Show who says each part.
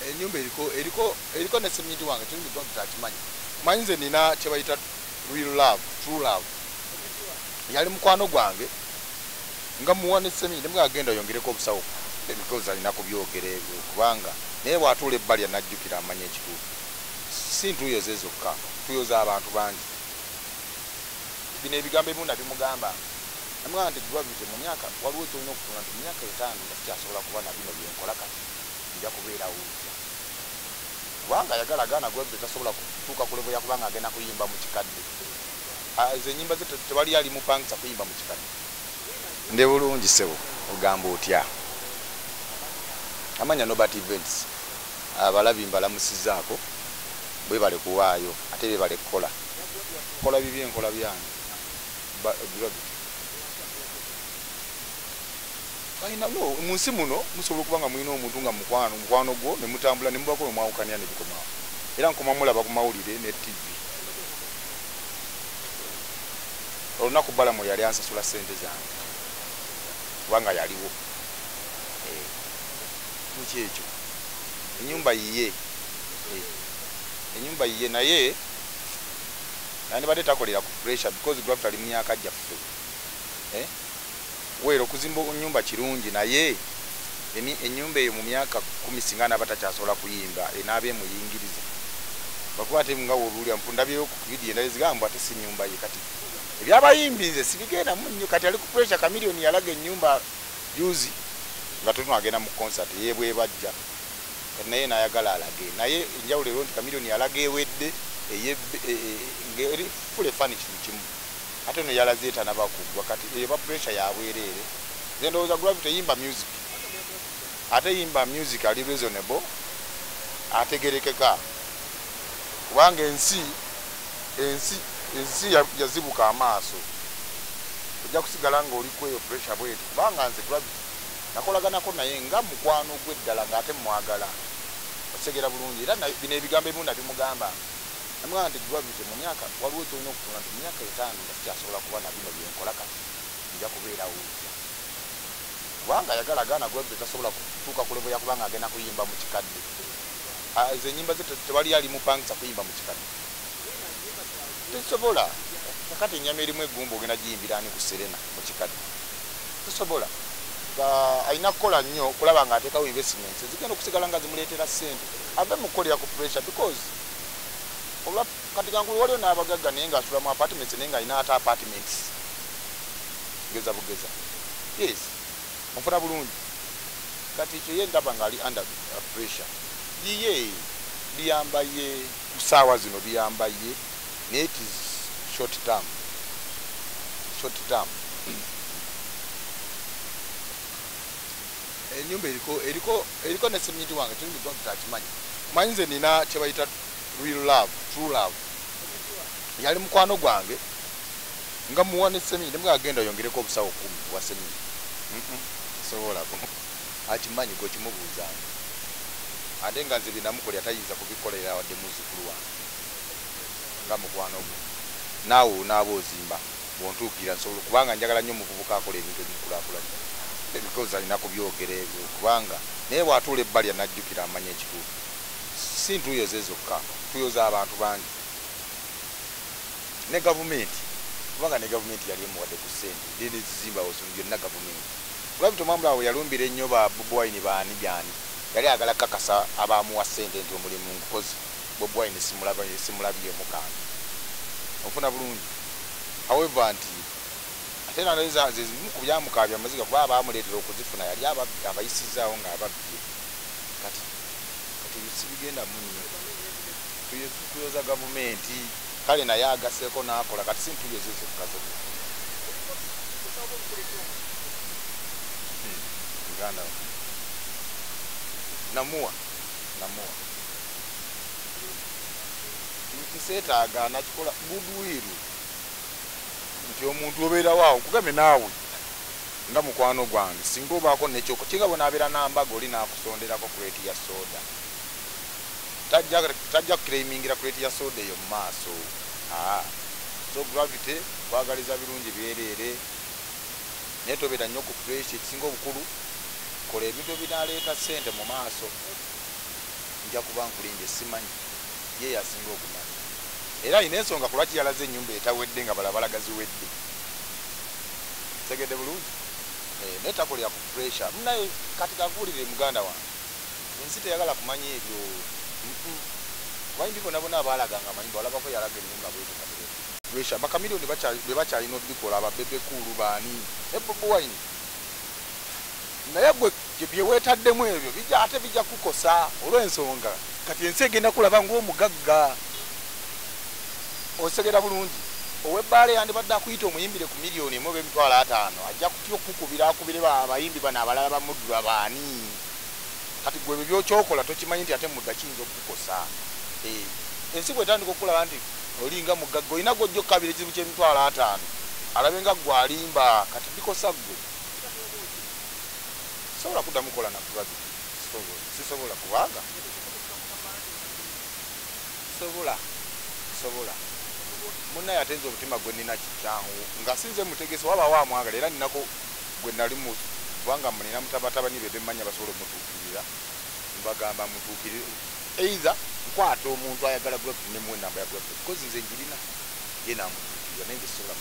Speaker 1: Enyumba eriko ne semiti wange tuli Promota akimanyi. Manyize nina kyebayita real love, true love. Yali mukwano gwange nga muwa ne semiti mbwa agenda yongereko obusawo because alina kubyogere kubanga naye bw'atuula ebbali anajjukira amanya ekituufu. Sintuyozo zokka tuyoza abantu bangi. Bino ebigambo ebimu nabimugamba namugamba nti Gravity mu myaka waliwo kyolina okutunga nti mu myaka 5 nga sikyasobola kuba na bino byenkola kati nja kubeerawo ntya kubanga ayagala agaana Gravity tasobola kutuuka ku level yakubanga agenda kuyimba mu kikadde. Ezo ennyimba ze tewali ali mupangisa kuyimba mu kikadde. Nde bulungi Sebo ogamba otya amanya Norbat events abalabi mbalamusizaako bwe bale kuwaayo ate be bale kukola kola bibye enkola byange Gravity bayina no munsi muno musobola okubanga mulina omuntu nga mukwano gwo ne mutambula ne mubako mwawukanya ne bikomawo era nkoma mulaba ku mawulire ne TV olunaku balamu yali ansasula sente zange kubanga yaliwo niki ekyo enyumba yiye enyumba yiye naye nani bade takolera ku pressure because Gravity ali myaka jaffe wero kuzimba nyumba kirungi naye enyumba eyo mu myaka 10 singana batakyasobola kuyimba enabe muyingiriza bakuba ate nga wolulya mpundabyeyo ku video ndalizigamba ate si nyumba ye kati ebyabayimbize sibigenda munyo kati ali ku pressure kamilioni yalaga ennyumba juzi nga tunagenda mu concert yebwe bajja naye nayagala alage naye njawulo ero nti kamilioni yalaga ewedde ngeri fule furnish kimu ate no yalazeeta nabakugwa kati eba pressure yabwerere zendowooza Gravity yimba music ate yimba music ali reasonable ategerekeka kubanga ensi yazibuka amaaso ojja kusigala nga oli kweyo pressure bwetu kubanga nze Gravity nakolaganako naye nga mukwano gw'eddala ng'ate mwagala osegera bulungi era bino ebigambo ebimu nabimugamba namugamba nti Gravity mu myaka waliwo kyolina okutunga nti mu myaka 5 nga sikyasobola kuba na bino byenkola kati nja kubeerawo ntya kubanga ayagala agaana Gravity tasobola kutuuka ku level yakubanga agenda kuyimba mu kikadde. Ezo ennyimba ze tewali ali mupangisa kuyimba mu kikadde tesobola kati ennyama erimu eggumba ogenda giyimbira ani ku Serena mu kikadde tesobola alina kukola nnyo kulaba nga ateekawo investments zigenda okusigala nga zimuleetera ssente ave mu kukolera ku pressure because olwa kati gangulu waliwo n'abagagga naye nga asula mu apartments naye nga alina ate apartments geza bugeza yes mufuna bulungi kati ekyo ye ndaba nga ali under pressure yiye liyamba ye ku ssaawa zino liyamba ye naye it is short term enyumba eriko ne semiti wange tuli Promota akimanyi manyize nina kyebayita real love, true love. Yali mukwano gwange nga muwa ne semiti mbwa agenda yongereko obusawo 10 wa semiti sobola ko akimanyi ko kimubuuzanga ate nga nze binamukolera tayiza kubikolera wadde muzukulu wange nga mukwano gwe naawe naabo ozimba bwontuukira nsobola kubanga njagala nnyo muvubuka akola ebintu ebikulaakulanye because alina kubyogere kubanga naye bw'atuula ebbali anajjukira amanya ekituufu. Sintuyozo zokka tuyoza abantu bangi ne gavumenti kubanga ne gavumenti yali emuwadde ku ssente dini zizimba osonga yonna gavumenti. Gravity omwambula awo yalumbira ennyo Bobi Wine baani byani yali agala kakasa abamuwa ssente nti omulimu nkukozi Bobi Wine simulabyemu kantu ofuna bulungi however nti ate naleza zimu ku byamukaabya amaziga kuba abamuleetera okuzifuna yali abayisizaawo nga ababbye kati sibigenda munnyo tuyoza gavumenti kale naye agaseeko n'akola kati sintuyozo zokkazo Uganda namuwa nseetaaga nakikola budwiru nti omuntu obeerawo awo kugambe naawe nga mukwano gwange singa obaako nekyoko kinga bwe naabeera nambaga oli naakusonderako kureti ya soda tajja kukireimingira kureti ya soda eyo mu maaso. So Gravity kwagaliza birungi byereere naye tobeera nnyo ku pressure ekisinga obukulu kola ebintu ebinaaleeta ssente mu maaso nja kuba nkulimbye simanyi ye yasinga okumanya era ina ensonga kulwaki yalaze ennyumba etawedde nga balabalaga ziwedde segedde bulungi netakolera ku pressure munaye kati kakuulire muganda wange ensi teyagala kumanya ebyo bayimbi bonna abalaganga amanyi balabako yalaga ennyumba bwetyo bakamiliyoni bebakyalina obikola ababebekulu baani ebobo wine naye gwe byeweetaddemu ebyo ate bijja kukosa olw'ensonga kati ensi egenda kulaba ng'omugagga osegera bulungi ow'ebbaala yandibadde akuyita omuyimbire ku miliyoni 1.5 ajja kutya okukubira akubire abayimbi bano abalala bamuddwa baani kati gwe byokyokola tokimanyi nti ate mudda kiyinza okukukosa ensi bwetandika okulaba nti olinga mugagga olina gojja okukabira ekizibu ky'emitwalo 5 alabe nga gwe alimba kati bikosa gwe sobola kuddamu kola nakubazi sisobola kubanga sobola munnaye atenza obutima gwe nina kikyangu nga sinze mutegesi waba wamwagala era ninako gwe nali mu kubanga munina mutabatabani be bemmanya basobola omutuukirira mbagamba mutuukirire either nkwata omuntu ayagala gwe ne mu namba ya gwe kozi nze njirina ye namutuukirira naye nze sobola